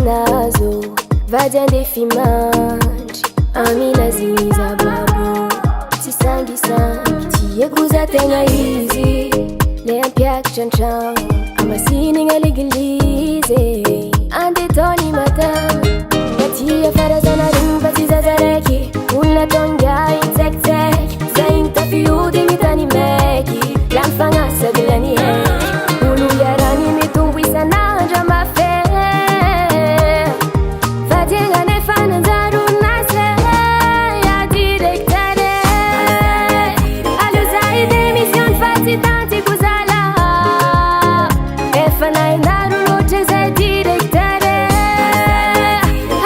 nazo vady andefimandry aminaziniza babo tsy sangisangy tiako za tegna izy le ampiakatra antragno amasinagna l'eglize andetony matana natia farazanareo fa tsy zaza raiky olona tonga itsekitseky zay igny tafiody mitany maiky lany fagnasady lany heky olo iarany mitombo isan'andra mafe fa diagna nefa nanjaro nase ya direktere allo zay démission fa tsy tantiko zala efa nainaro loatra zay direktere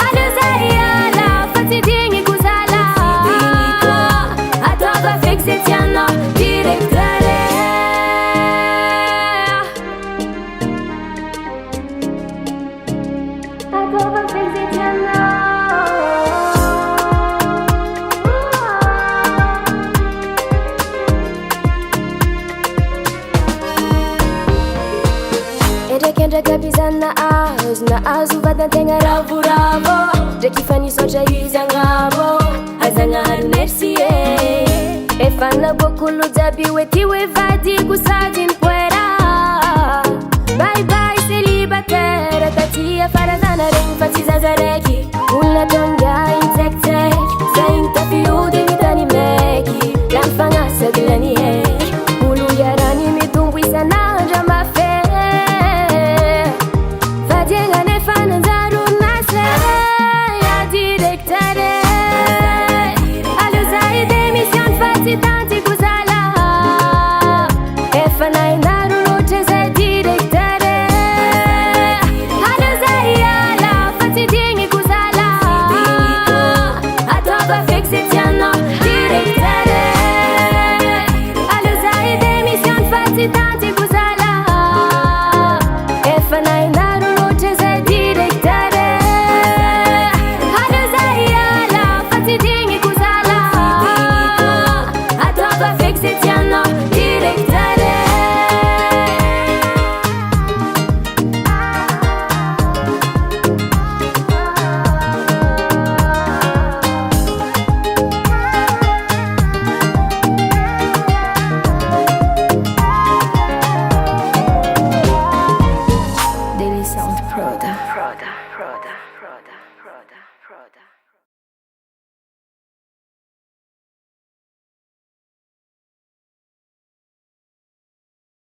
allo zay ala fa tsy digniko zala ataova feky zay tianao direktere ataova feky zay tianao endrakendraka bizana azo vatantegna ravoravo ndraiky fa nisotra izy agnabo azagnahary merci efa nabokolo jiaby hoe ty hoe vadiko sady nipoera bye bye célibataire tatia farazanaregny fa tsy zaza raiky olona tonga itsekitseky zay igny tafiody mitany maiky lany fagnasady lany heky olo iarany mitombo isan'andra mafe diagna nefa nanjaro nase ya direktere allo zay démission fa tsy tantiko zala efa nainaro loatra zay direktere allo zay ala fa tsy digniko zala ataova feky zay tianao direktere allo zay démission fa tsy tantiko zala efa nainaro loatra zay direktere allo zay ala fa tsy digniko zala ataova feky zay tianao direktere Daily Sound Proda.